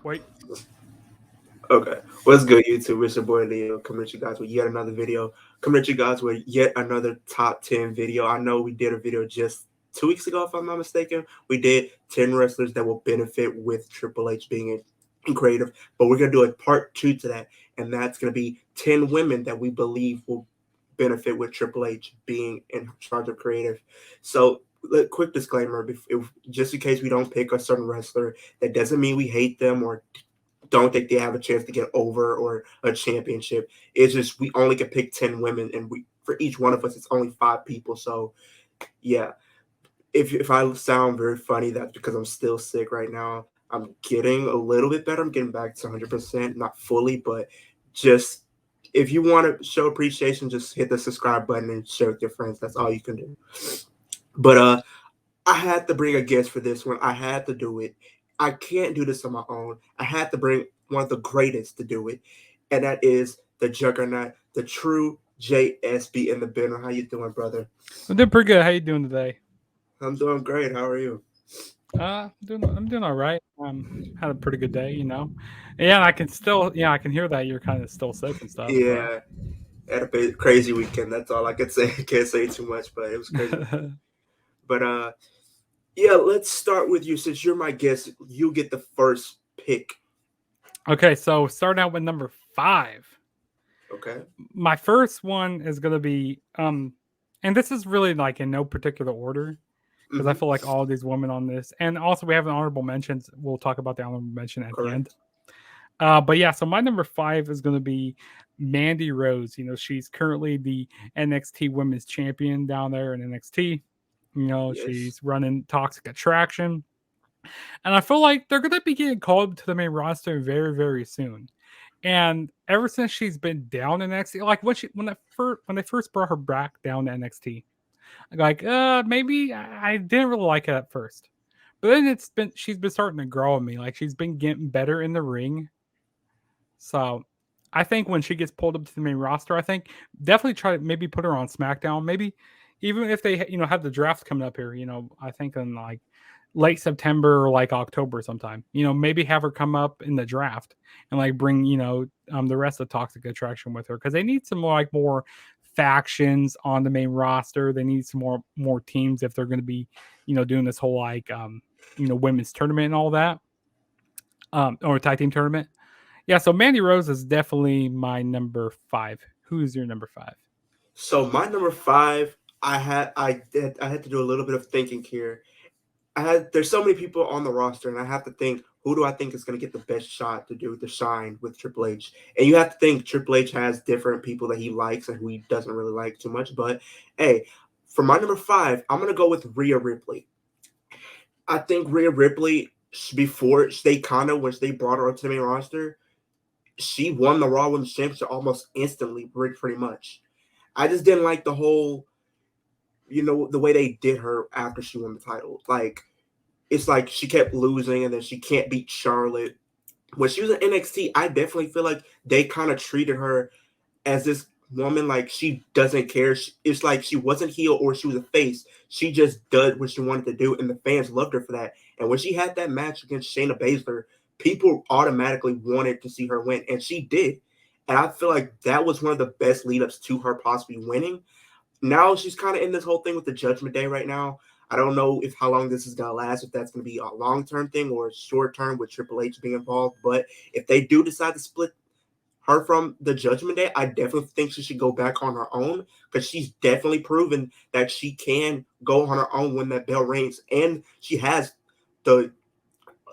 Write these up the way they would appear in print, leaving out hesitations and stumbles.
Wait. Okay. What's good, YouTube? It's your boy Leo coming at you guys with yet another video. Coming at you guys with yet another top 10 video. I know we did a video just 2 weeks ago, if I'm not mistaken. We did 10 wrestlers that will benefit with Triple H being in creative. But we're going to do a part two to that. And that's going to be 10 women that we believe will benefit with Triple H being in charge of creative. So, quick disclaimer, just in case we don't pick a certain wrestler, that doesn't mean we hate them or don't think they have a chance to get over or a championship. It's just we only can pick 10 women, and we for each one of us it's only 5 people. So yeah, if I sound very funny, that's because I'm still sick right now. I'm getting a little bit better. I'm getting back to 100%, not fully, but just if you want to show appreciation, just hit the subscribe button and share with your friends. That's all you can do. But I had to bring a guest for this one. I had to do it. I can't do this on my own. I had to bring one of the greatest to do it, and that is the Juggernaut, the true JSB in the building. How you doing, brother? I'm doing pretty good. How you doing today? I'm doing great. How are you? I'm doing all right. Had a pretty good day, you know. Yeah, and I can still, yeah, I can hear that you're kind of still sick and stuff. Yeah, had a crazy weekend. That's all I can say. I can't say too much, but it was crazy. But yeah, let's start with you. Since you're my guest, you get the first pick. Okay, so starting out with number 5. Okay. My first one is gonna be and this is really like in no particular order because I Mm-hmm. feel like all these women on this, and also we have an honorable mentions. We'll talk about the honorable mention at the end. Correct. But yeah, so my number 5 is going to be Mandy Rose. You know, she's currently the NXT Women's Champion down there in NXT. You know, Yes. she's running Toxic Attraction, and I feel like they're going to be getting called to the main roster very, very soon. And ever since she's been down in NXT, like when they first brought her back down to NXT, like maybe I didn't really like it at first, but then she's been starting to grow on me. Like she's been getting better in the ring, so I think when she gets pulled up to the main roster, I think definitely try to maybe put her on SmackDown. Maybe even if they have the draft coming up here, I think in like late September or like October sometime. Maybe have her come up in the draft and like bring the rest of Toxic Attraction with her because they need some more factions on the main roster. They need some more teams if they're going to be doing this whole like women's tournament and all that or tag team tournament. Yeah, so Mandy Rose is definitely my number 5. Who's your number 5? So my number five, I had to do a little bit of thinking here. There's so many people on the roster, and I have to think who do I think is going to get the best shot to do the shine with Triple H. And you have to think Triple H has different people that he likes and who he doesn't really like too much. But hey, for my number five, I'm going to go with Rhea Ripley. I think Rhea Ripley before they kind of once they brought her onto the main roster, she won the Raw Women's Championship almost instantly, pretty much. I just didn't like the whole, the way they did her after she won the title. Like, it's like she kept losing and then she can't beat Charlotte. When she was in NXT, I definitely feel like they kind of treated her as this woman like she doesn't care. It's like she wasn't heel or she was a face. She just did what she wanted to do, and the fans loved her for that. And when she had that match against Shayna Baszler, people automatically wanted to see her win, and she did. And I feel like that was one of the best lead ups to her possibly winning. Now she's kind of in this whole thing with the Judgment Day right now. I don't know if how long this is gonna last, if that's gonna be a long term thing or a short term with Triple H being involved. But if they do decide to split her from the Judgment Day, I definitely think she should go back on her own because she's definitely proven that she can go on her own when that bell rings, and she has the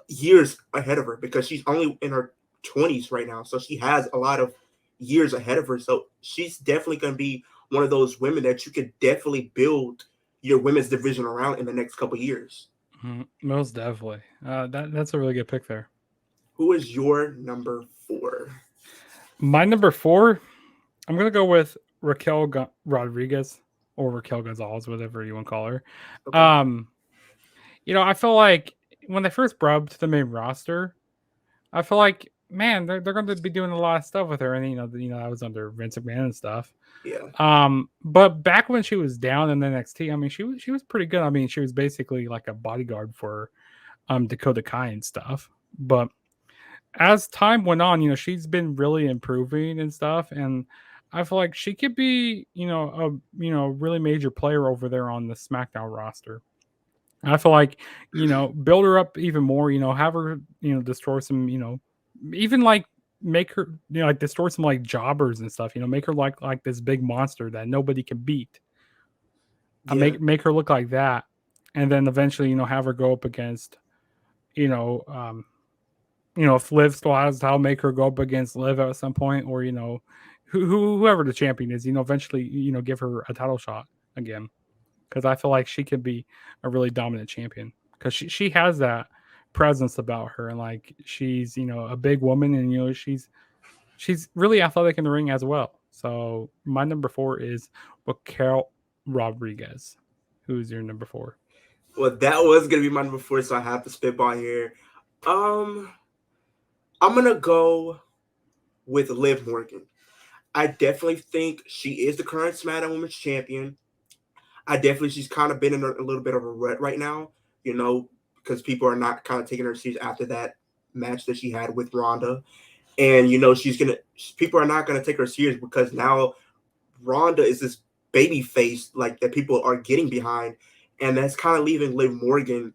years ahead of her because she's only in her 20s right now, so she has a lot of years ahead of her. So she's definitely going to be one of those women that you could definitely build your women's division around in the next couple of years. Most definitely. That's a really good pick there. Who is your number four? My number 4, I'm gonna go with Raquel Rodriguez or Raquel Gonzalez, whatever you want to call her. Okay. Um, I feel like when they first brought up to the main roster, I feel like man, they're going to be doing a lot of stuff with her, and I was under Vince McMahon and stuff. Yeah. But back when she was down in NXT, I mean, she was pretty good. I mean, she was basically like a bodyguard for Dakota Kai and stuff. But as time went on, she's been really improving and stuff, and I feel like she could be, a really major player over there on the SmackDown roster. I feel like, build her up even more, have her, destroy some, even like make her, like destroy some like jobbers and stuff, make her like this big monster that nobody can beat. Yeah, Make her look like that. And then eventually, have her go up against, you know, um, if Liv still has to make her go up against Liv at some point, or whoever the champion is, eventually, give her a title shot again, because I feel like she could be a really dominant champion because she has that presence about her, and like she's a big woman, and she's really athletic in the ring as well. So my number 4 is Raquel Rodriguez. Who's your number 4? well, that was gonna be my number 4, so I have to spitball here. Um, I'm gonna go with Liv Morgan. I definitely think she is the current SmackDown Women's Champion. She's kind of been in a little bit of a rut right now, because people are not kind of taking her serious after that match that she had with Ronda, and people are not gonna take her serious because now Ronda is this baby face like that people are getting behind, and that's kind of leaving Liv Morgan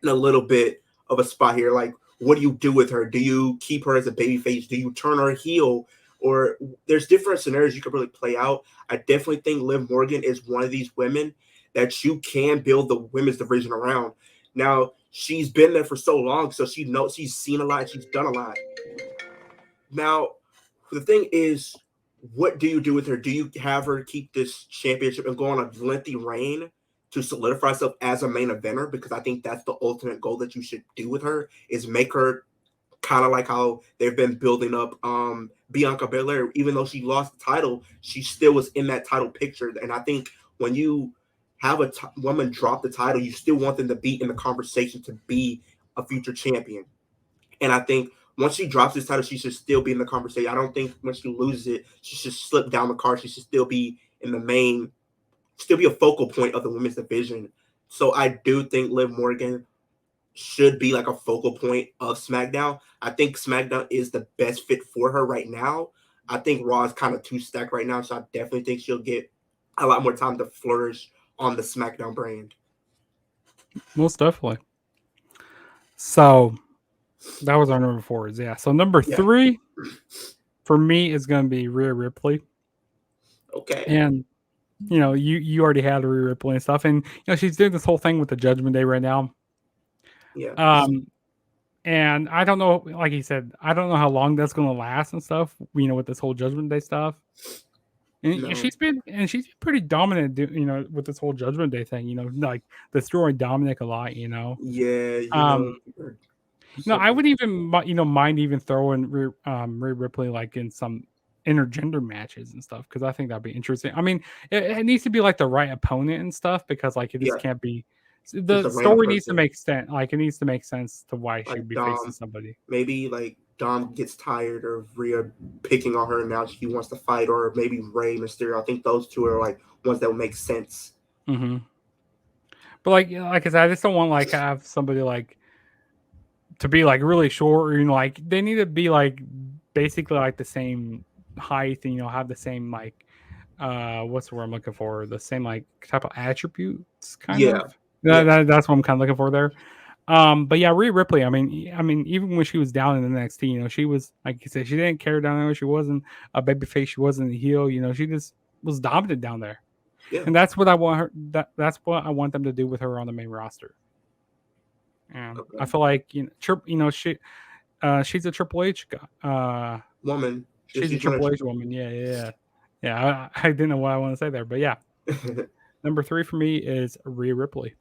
in a little bit of a spot here. Like, what do you do with her? Do you keep her as a baby face? Do you turn her heel? Or there's different scenarios you could really play out. I definitely think Liv Morgan is one of these women that you can build the women's division around. Now, she's been there for so long, so she's seen a lot, she's done a lot. Now, the thing is, what do you do with her? Do you have her keep this championship and go on a lengthy reign to solidify herself as a main eventer? Because I think that's the ultimate goal that you should do with her, is make her kind of like how they've been building up Bianca Belair. Even though she lost the title, she still was in that title picture. And I think when you have a woman drop the title, you still want them to be in the conversation to be a future champion. And I think once she drops this title, she should still be in the conversation. I don't think when she loses it, she should slip down the card. She should still be in the main, still be a focal point of the women's division. So I do think Liv Morgan should be like a focal point of SmackDown. I think SmackDown is the best fit for her right now. I think Raw is kind of too stacked right now, so I definitely think she'll get a lot more time to flourish on the SmackDown brand. Most definitely. So that was our number 4. Yeah. So number Yeah. 3 for me is going to be Rhea Ripley, Okay. and you already had Rhea Ripley and stuff, and she's doing this whole thing with the Judgment Day right now. Yeah. And I don't know, like he said, I don't know how long that's going to last and stuff. With this whole Judgment Day stuff. And No. she's been pretty dominant, with this whole Judgment Day thing. Like destroying Dominic a lot. Yeah. I would even mind even throwing Rhea Ripley like in some intergender matches and stuff, because I think that'd be interesting. I mean, it needs to be like the right opponent and stuff, because like it just Yeah. can't be. Just The a random story needs to person. make sense. Like it needs to make sense to why she'd Like be facing Dom. somebody. Maybe like Dom gets tired of Rhea picking on her and now he wants to fight, or maybe Rey Mysterio. I think those two are like ones that would make sense. Mm-hmm. But like I said, I just don't want like have somebody like to be like really short, or like they need to be like basically like the same height, and have the same like what's the word I'm looking for? The same like type of attributes, kind Yeah. of. That's what I'm kind of looking for there. But yeah, Rhea Ripley. I mean, even when she was down in the NXT, she was, like you said, she didn't care down there. She wasn't a babyface. She wasn't a heel. She just was dominant down there. Yeah. And that's what I want her. That's what I want them to do with her on the main roster. Yeah, Okay. I feel like she's a Triple H Woman. she's a Triple H woman. Yeah. I didn't know what I want to say there, but yeah. Number 3 for me is Rhea Ripley.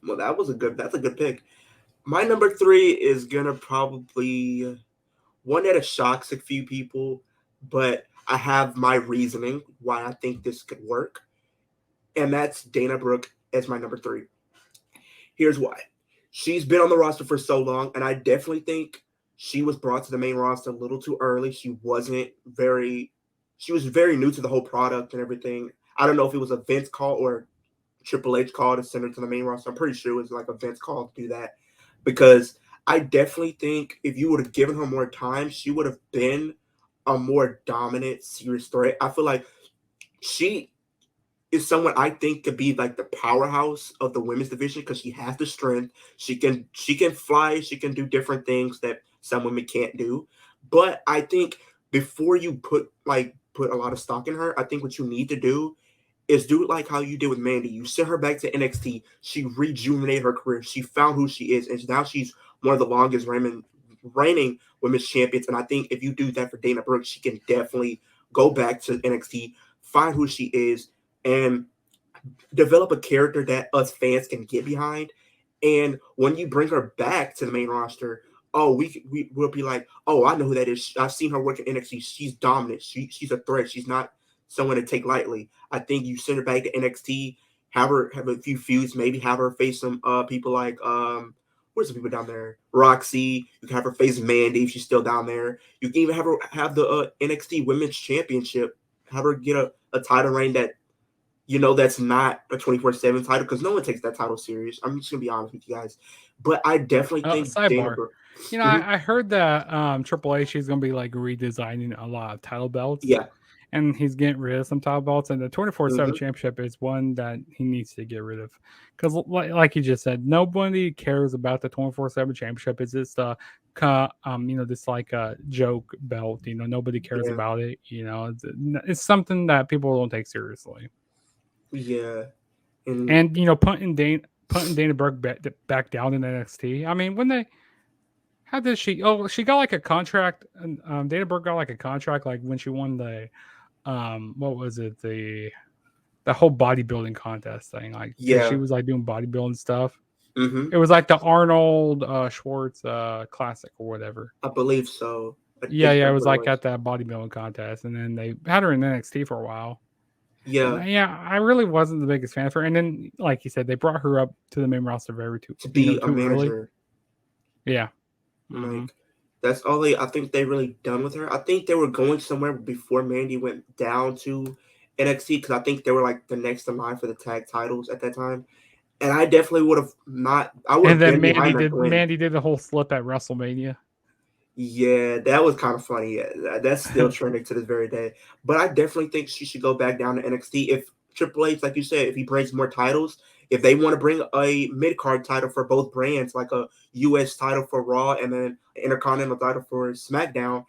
Well, that's a good pick. My number 3 is gonna probably one that shocks a few people, but I have my reasoning why I think this could work, and that's Dana Brooke as my number 3. Here's why. She's been on the roster for so long, and I definitely think she was brought to the main roster a little too early. She was very new to the whole product and everything. I don't know if it was a Vince call or Triple H call to send her to the main roster. I'm pretty sure it was like a Vince call to do that, because I definitely think if you would have given her more time, she would have been a more dominant, serious threat. I feel like she is someone I think could be like the powerhouse of the women's division because she has the strength. She can fly. She can do different things that some women can't do. But I think before you put a lot of stock in her, I think what you need to do is do it like how you did with Mandy. You sent her back to NXT. She rejuvenated her career. She found who she is, and now she's one of the longest reigning women's champions. And I think if you do that for Dana Brooke, she can definitely go back to NXT, find who she is, and develop a character that us fans can get behind. And when you bring her back to the main roster, oh, we will be like, oh, I know who that is. I've seen her work in NXT. She's dominant. She's a threat. She's not someone to take lightly. I think you send her back to NXT, have her have a few feuds, maybe have her face some people like where's the people down there? Roxy. You can have her face Mandy if she's still down there. You can even have her have the NXT Women's Championship. Have her get a title reign that that's not a 24/7 title because no one takes that title serious. I'm just gonna be honest with you guys, but I definitely think Dana Sidebar. Brooke. I heard that Triple H is going to be like redesigning a lot of title belts, Yeah. and he's getting rid of some title belts. And the 24/7 hmm championship is one that he needs to get rid of because, like you just said, nobody cares about the 24/7 championship. It's just this like a joke belt. Nobody cares Yeah. about it. It's something that people don't take seriously. Yeah. And And putting Dana Brooke back down in NXT. I mean, when they how did she? Oh, she got like a contract, and Dana Brooke got like a contract, like when she won the what was it, the whole bodybuilding contest thing, like because she yeah. was like doing bodybuilding stuff. hmm It was like the Arnold Schwartz Classic or whatever. I believe so. I Yeah, think yeah, it that's was what it like was. at that bodybuilding contest, and then they had her in NXT for a while. And Yeah. yeah, I really wasn't the biggest fan of her. And then, like you said, they brought her up to the main roster very To be a too early. manager, Yeah. Hmm. like that's all I think they really done with her. I think they were going somewhere before Mandy went down to NXT because I think they were like the next in line for the tag titles at that time. And I definitely would have not. I would And have then been behind that win. Mandy did the whole slip at WrestleMania. Yeah, that was kind of funny. Yeah, that's still trending to this very day. But I definitely think she should go back down to NXT. If Triple H, like you said, if he brings more titles, if they want to bring a mid card title for both brands, like a US title for Raw and then an Intercontinental title for SmackDown,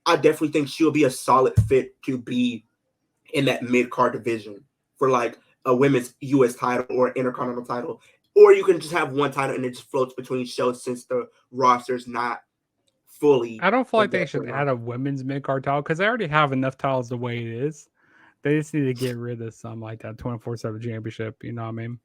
I definitely think she'll be a solid fit to be in that mid card division for like a women's US title or Intercontinental title. Or you can just have one title and it just floats between shows since the roster's not fully I don't feel like they invested should enough. add a women's mid card title because they already have enough titles the way it is. They just need to get rid of some like that 24/7 championship. You know what I mean?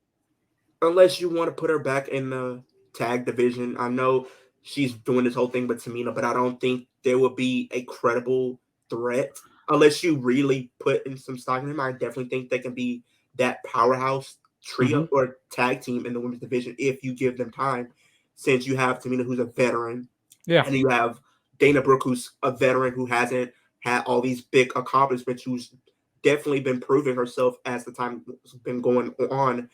Unless you want to put her back in the tag division. I know she's doing this whole thing with Tamina, but I don't think there will be a credible threat unless you really put in some stock in them. I definitely think they can be that powerhouse Hmm. trio or tag team in the women's division if you give them time. Since you have Tamina, who's a veteran, Yeah. and you have Dana Brooke, who's a veteran who hasn't had all these big accomplishments, who's definitely been proving herself as the time has been going on.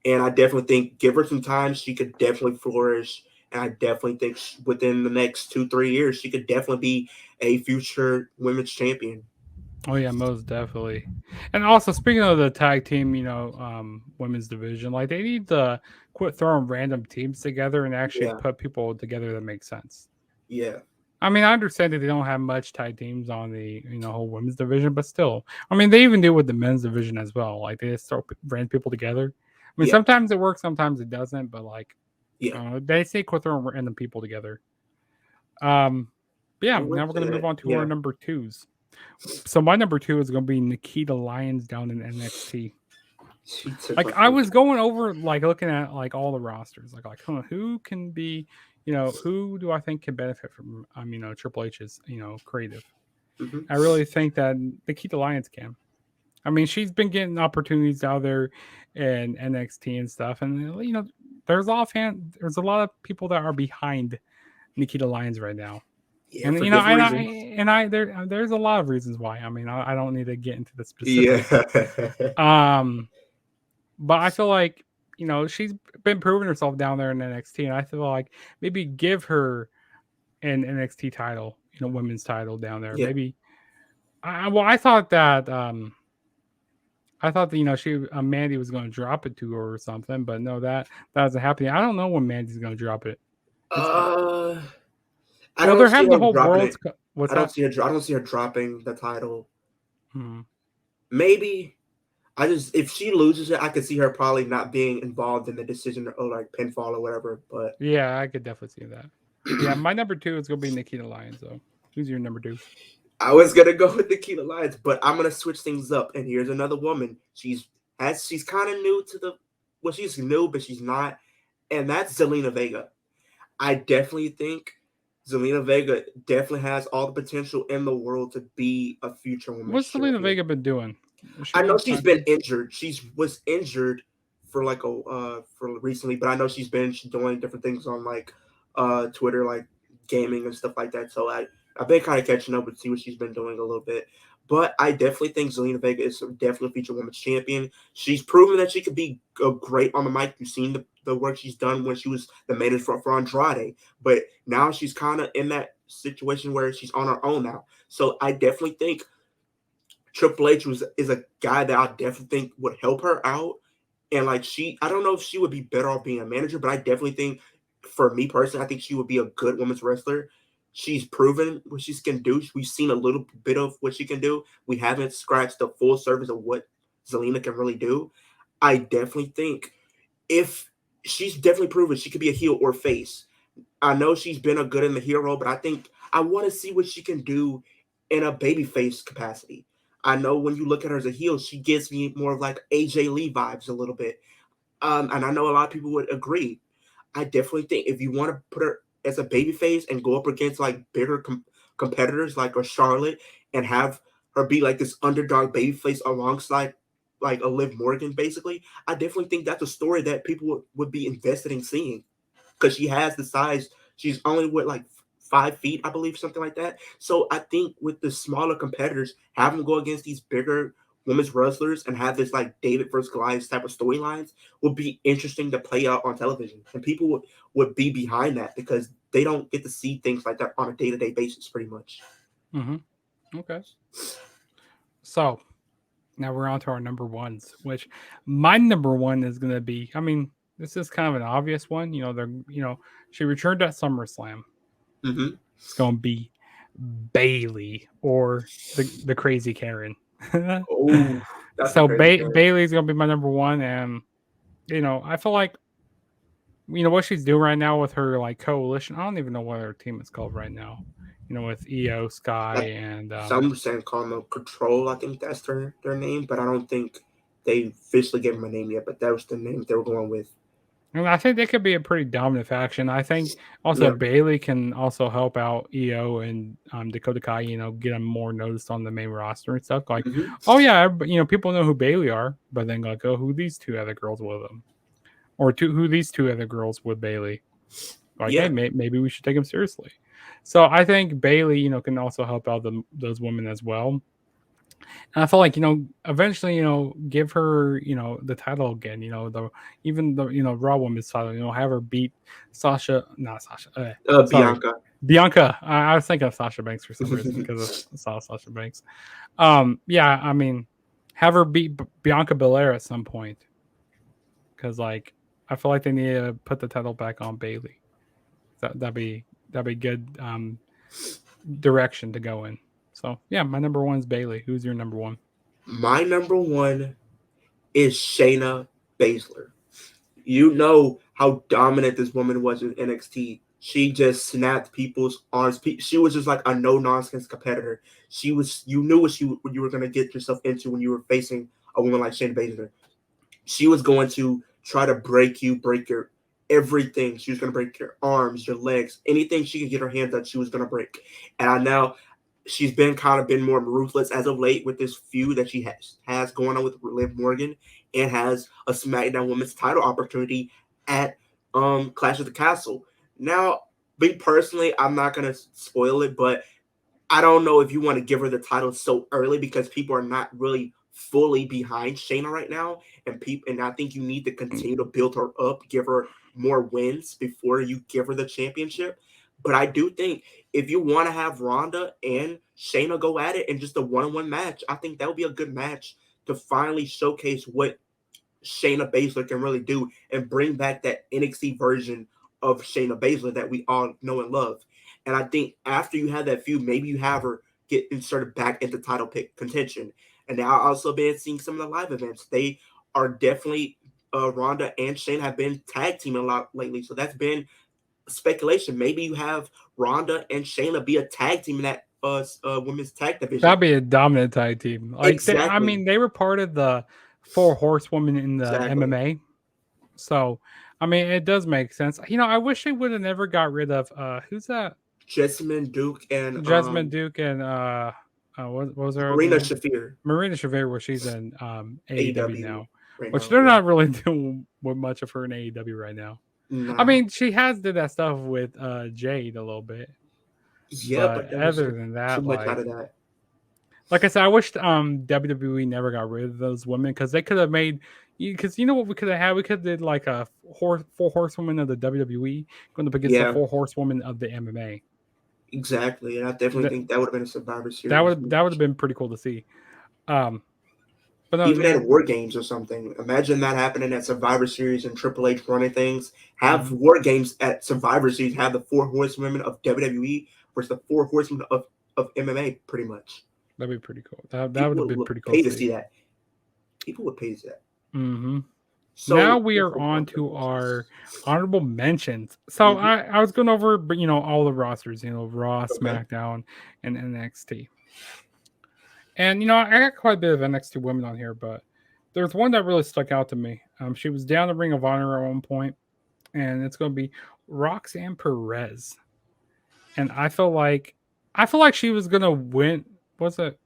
And I definitely think give her some time, she could definitely flourish. And I definitely think within the next 2-3 years, she could definitely be a future women's champion. Oh yeah, most definitely. And also speaking of the tag team, women's division, like they need to quit throwing random teams together and actually Yeah, put people together that make sense. yeah, I mean, I understand that they don't have much tag teams on the whole women's division, but still, I mean, they even do with the men's division as well. Like they just throw random people together. I mean, yeah, sometimes it works, sometimes it doesn't. But like, yeah. they say quit throwing random people together. Um, but yeah. And Now with we're gonna move that, on to our yeah, number twos. So my number two is gonna be Nikita Lyons down in NXT. she took my Like I favorite. was going over, like looking at like all the rosters, like who can be, who do I think can benefit from Triple H's creative. hmm I really think that Nikita Lyons can. I mean, she's been getting opportunities out there in NXT and stuff, and there's a lot of people that are behind Nikita Lyons right now. Yeah, And for different reasons. there's a lot of reasons why. I mean, I don't need to get into the Yeah, specifics. Um, but I feel like she's been proving herself down there in NXT, and I feel like maybe give her an NXT title, women's title down there. Yeah. Maybe. I thought that she Mandy was going to drop it to her or something, but no, that wasn't happening. I don't know when Mandy's going to drop it. Uh, I Well, don't they're see having the her whole dropping world's. it. What's I don't that? see her. I don't see her dropping the title. Hmm. Maybe if she loses it, I could see her probably not being involved in the decision or like pinfall or whatever. But Yeah, I could definitely see that. Yeah, my number 2 is going to be Nikita Lyons. So, who's your number 2? I was gonna go with Nikita Lyons, but I'm gonna switch things up. And here's another woman. She's kind of new to the. Well, she's new, but she's not, and that's Zelina Vega. I definitely think Zelina Vega definitely has all the potential in the world to be a future women's What's Selena champion. Vega been doing? Has she I know been she's trying been to? injured. She was injured for like for recently, but I know she's been doing different things on like Twitter, like gaming and stuff like that. So I've been kind of catching up and see what she's been doing a little bit. But I definitely think Zelina Vega is definitely a future women's champion. She's proven that she could be great on the mic. You've seen the work she's done when she was the main for Andrade. But now she's kind of in that situation where she's on her own now. So I definitely think Triple H is a guy that I definitely think would help her out. And like I don't know if she would be better off being a manager, but I definitely think, for me personally, I think she would be a good women's wrestler. She's proven what she can do. We've seen a little bit of what she can do. We haven't scratched the full surface of what Zelina can really do. I definitely think if she's definitely proven she could be a heel or face. I know she's been a good in the hero, but I think I want to see what she can do in a babyface capacity. I know when you look at her as a heel, she gives me more of like AJ Lee vibes a little bit. And I know a lot of people would agree. I definitely think if you want to put her as a babyface and go up against like bigger competitors like a Charlotte and have her be like this underdog babyface alongside like a Liv Morgan, basically, I definitely think that's a story that people would be invested in seeing because she has the size. She's only with like 5 feet, I believe, something like that. So I think with the smaller competitors, have them go against these bigger women's wrestlers and have this like David versus Goliath type of storylines would be interesting to play out on television. And people would be behind that because they don't get to see things like that on a day-to-day basis, pretty much. Mm-hmm. Okay. So now we're on to our number ones, which my number one is going to be. I mean, this is kind of an obvious one. She returned at SummerSlam. Mm-hmm. It's going to be Bailey or the Crazy Karen. Oh, that's a So crazy story. Bailey's going to be my number one, and I feel like what she's doing right now with her like coalition. I don't even know what her team is called right now. With Io Sky That, and some saying call them Control, I think that's their name, but I don't think they officially gave them a name yet, but that was the name they were going with. and I think they could be a pretty dominant faction. I think also Yeah. Bailey can also help out EO and Dakota Kai. Get them more noticed on the main roster and stuff. Like, Mm-hmm. oh yeah, people know who Bailey are, but then like, oh, who these two other girls with them, or who these two other girls with Bailey. Like, hey, Yeah. maybe we should take them seriously. So I think Bailey, can also help out those women as well. And I felt like, eventually, give her, the title again, even the, Raw Women's title, have her beat not Sasha, sorry, Bianca. Bianca. I was thinking of Sasha Banks for some reason because I saw Sasha Banks. Yeah, I mean, have her beat Bianca Belair at some point because, like, I feel like they need to put the title back on Bailey. That'd be good direction to go in. So yeah, my number one is Bailey. Who's your number one? My number one is Shayna Baszler. You know how dominant this woman was in NXT. She just snapped people's arms. She was just like a no nonsense competitor. You knew what you were going to get yourself into when you were facing a woman like Shayna Baszler. She was going to try to break your everything. She was going to break your arms, your legs, anything she could get her hands on, she was going to break. And I now she's been more ruthless as of late with this feud that she has going on with Liv Morgan and has a SmackDown Women's title opportunity at Clash of the Castle. Now, me personally, I'm not gonna spoil it, but I don't know if you want to give her the title so early because people are not really fully behind Shayna right now, and I think you need to continue to build her up, give her more wins before you give her the championship. But I do think if you want to have Ronda and Shayna go at it in just a one-on-one match, I think that would be a good match to finally showcase what Shayna Baszler can really do and bring back that NXT version of Shayna Baszler that we all know and love. And I think after you have that feud, maybe you have her get inserted back into title pick contention. And now I've also been seeing some of the live events. They are definitely Ronda and Shayna have been tag teaming a lot lately. So that's been speculation. Maybe you have Ronda and Shayna be a tag team in that women's tag division. That'd be a dominant tag team. Like, I Exactly. mean, they were part of the 4 horsewomen in the Exactly. MMA. So, I mean, it does make sense. You know, I wish they would have never got rid of who's that? Jessamine Duke and Jessamine Duke and what was her other Marina name? Shafir, Marina Shafir, where she's in AEW now, right which now. they're Yeah. not really doing with much of her in AEW right now. Nah. I mean, she has did that stuff with Jade a little bit. Yeah, but that was other than that, too much out of that. like I said, I wish WWE never got rid of those women because they could have made. Because you know what we could have had? We could have did like a 4 horsewomen of the WWE going up against the 4 horsewomen of the MMA. Exactly, and I definitely think that would have been a Survivor Series. That would have been pretty cool to see. But no, even at War Games or something. Imagine that happening at Survivor Series and Triple H running things. Have War Games at Survivor Series. Have the 4 horsewomen of WWE versus the 4 horsewomen of MMA, pretty much. That'd be pretty cool. That would have been pretty cool pay to see that. People would pay to see that. Mm-hmm. So now we are on to our honorable mentions. So I was going over, all the rosters, Raw, SmackDown, and NXT. And, I got quite a bit of NXT women on here, but there's one that really stuck out to me. She was down the Ring of Honor at one point, and it's going to be Roxanne Perez. And I feel like she was going to win. Was it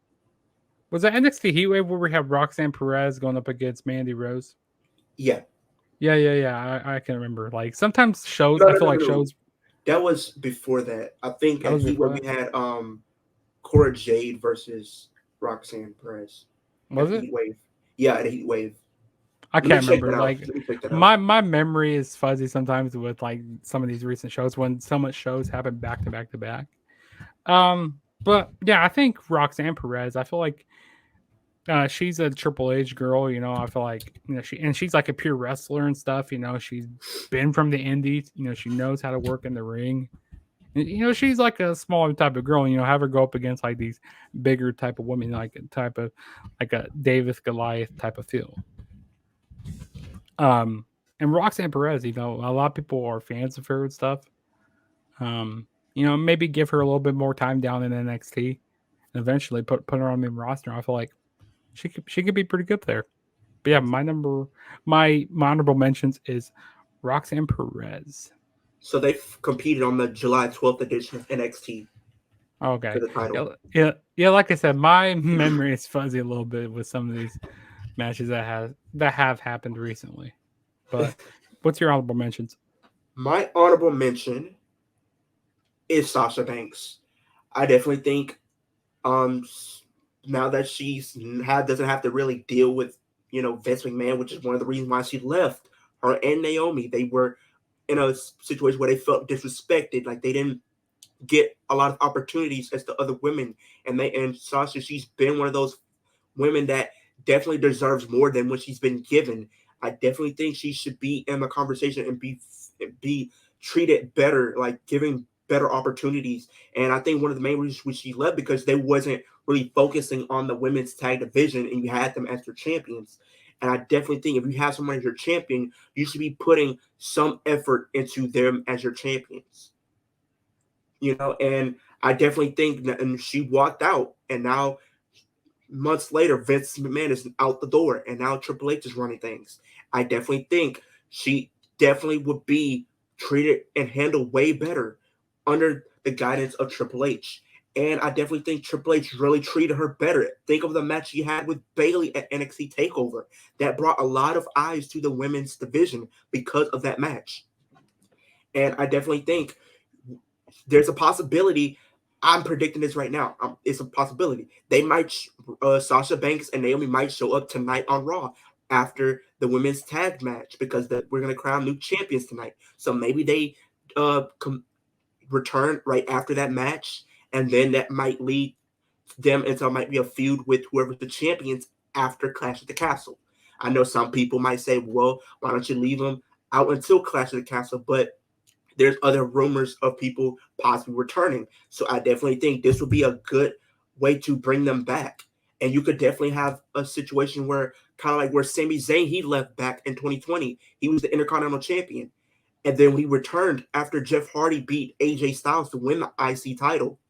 NXT Heatwave where we have Roxanne Perez going up against Mandy Rose? Yeah. Yeah. I can remember. Like sometimes shows, I feel like shows. That was before that. I think at Heatwave we had Cora Jade versus Roxanne Perez. Was it? Heatwave. Yeah, at Heatwave. I can't remember. Like my memory is fuzzy sometimes with like some of these recent shows when so much shows happen back to back to back. But yeah, I think Roxanne Perez. I feel like she's a Triple H girl. I feel like she's like a pure wrestler and stuff. She's been from the indies. She knows how to work in the ring. And, she's like a smaller type of girl. Have her go up against like these bigger type of women, like a David Goliath type of feel. And Roxanne Perez, a lot of people are fans of her and stuff. Maybe give her a little bit more time down in NXT, and eventually put her on the main roster. I feel like she could be pretty good there. But yeah, my honorable mentions is Roxanne Perez. So they competed on the July 12th edition of NXT. Okay. For the title. Yeah. Like I said, my memory is fuzzy a little bit with some of these matches that have happened recently. But what's your honorable mentions? My honorable mention is Sasha Banks. I definitely think now that doesn't have to really deal with Vince McMahon, which is one of the reasons why she left. Her and Naomi, they were in a situation where they felt disrespected, like they didn't get a lot of opportunities as the other women, and Sasha, she's been one of those women that definitely deserves more than what she's been given. I definitely think she should be in the conversation and be treated better, like giving better opportunities. And I think one of the main reasons she left because they wasn't really focusing on the women's tag division, and you had them as their champions. And I definitely think if you have someone as your champion, you should be putting some effort into them as your champions. And I definitely think that, and she walked out, and now months later, Vince McMahon is out the door, and now Triple H is running things. I definitely think she definitely would be treated and handled way better under the guidance of Triple H. And I definitely think Triple H really treated her better. Think of the match she had with Bayley at NXT TakeOver. That brought a lot of eyes to the women's division because of that match. And I definitely think there's a possibility I'm predicting this right now. It's a possibility. They might, Sasha Banks and Naomi might show up tonight on Raw after the women's tag match because we're going to crown new champions tonight. So maybe they return right after that match, and then that might lead them into might be a feud with whoever the champions after Clash at the Castle. I know some people might say, well, why don't you leave them out until Clash of the Castle? But there's other rumors of people possibly returning. So I definitely think this would be a good way to bring them back. And you could definitely have a situation where kind of like where Sami Zayn, he left back in 2020. He was the Intercontinental Champion. And then when he returned after Jeff Hardy beat AJ Styles to win the IC title,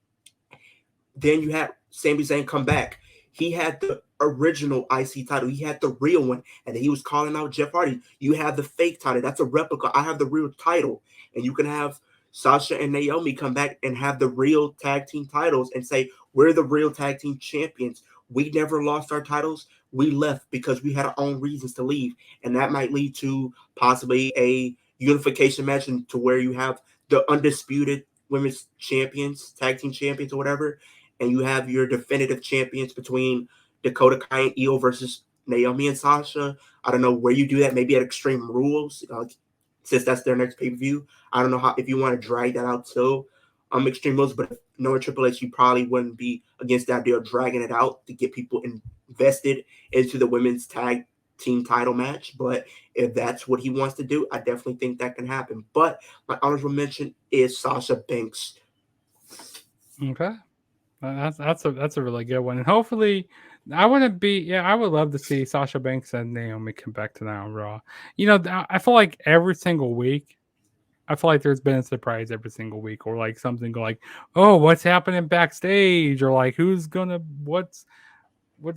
then you had Sami Zayn come back. He had the original IC title. He had the real one. And he was calling out Jeff Hardy. You have the fake title. That's a replica. I have the real title. And you can have Sasha and Naomi come back and have the real tag team titles and say, we're the real tag team champions. We never lost our titles. We left because we had our own reasons to leave. And that might lead to possibly a unification match to where you have the undisputed women's champions, tag team champions, or whatever, and you have your definitive champions between Dakota Kai and Io versus Naomi and Sasha. I don't know where you do that. Maybe at Extreme Rules, since that's their next pay per view. I don't know how if you want to drag that out till Extreme Rules, but if knowing Triple H, you probably wouldn't be against that deal dragging it out to get people invested into the women's tag team title match. But if that's what he wants to do, I definitely think that can happen. But my honorable mention is Sasha Banks. Okay. That's a really good one, and hopefully, I wouldn't be. Yeah, I would love to see Sasha Banks and Naomi come back to now on Raw. I feel like every single week, I feel like there's been a surprise every single week, or like something like, oh, what's happening backstage, or like what's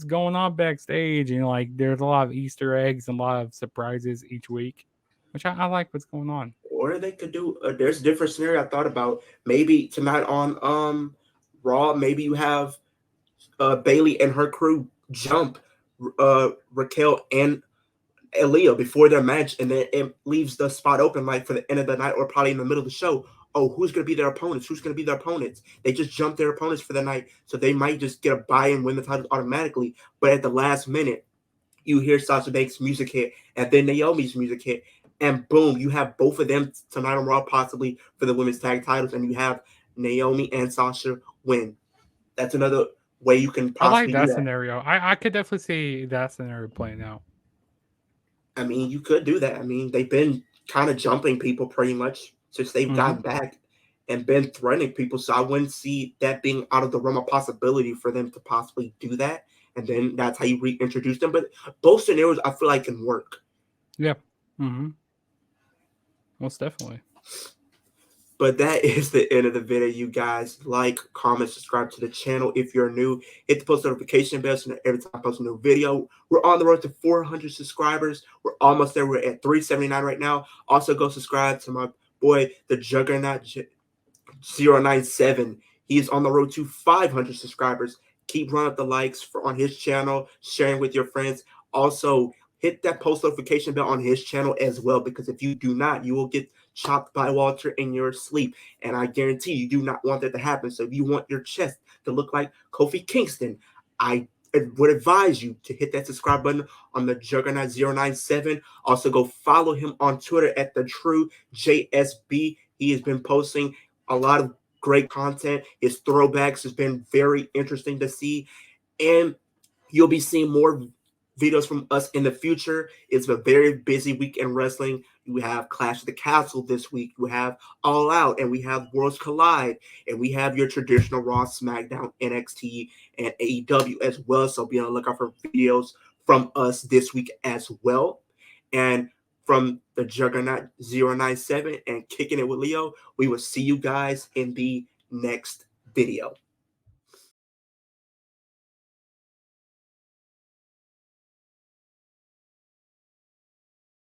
going on backstage, and like there's a lot of Easter eggs and a lot of surprises each week, which I like what's going on. Or they could do. There's a different scenario I thought about. Maybe tonight on Raw, maybe you have Bailey and her crew jump Raquel and Aaliyah before their match, and then it leaves the spot open like for the end of the night or probably in the middle of the show. Oh, who's going to be their opponents? Who's going to be their opponents? They just jump their opponents for the night, so they might just get a buy and win the titles automatically. But at the last minute, you hear Sasha Banks' music hit, and then Naomi's music hit, and boom, you have both of them tonight on Raw, possibly for the women's tag titles, and you have Naomi and Sasha win. That's another way you can I like possibly do that that. scenario. I could definitely see that scenario playing out. I mean, you could do that. I mean, they've been kind of jumping people pretty much since they've Hmm. gotten back and been threatening people. So I wouldn't see that being out of the realm of possibility for them to possibly do that. And then that's how you reintroduce them. But both scenarios I feel like can work. Yeah. Hmm. Most definitely. But that is the end of the video, you guys. Like, comment, subscribe to the channel if you're new. Hit the post notification bell so that every time I post a new video. We're on the road to 400 subscribers. We're almost there. We're at 379 right now. Also, go subscribe to my boy, the Juggernaut 097. He is on the road to 500 subscribers. Keep running up the likes on his channel, sharing with your friends. Also, hit that post notification bell on his channel as well, because if you do not, you will get chopped by Walter in your sleep. And I guarantee you do not want that to happen. So if you want your chest to look like Kofi Kingston, I would advise you to hit that subscribe button on the Juggernaut 097. Also, go follow him on Twitter at the True JSB. He has been posting a lot of great content. His throwbacks has been very interesting to see. And you'll be seeing more videos from us in the future. It's a very busy week in wrestling. We have Clash of the Castle this week. We have All Out, and we have Worlds Collide, and we have your traditional Raw, SmackDown, NXT, and AEW as well. So be on the lookout for videos from us this week as well. And from the Juggernaut 097 and Kicking It with Leo, we will see you guys in the next video.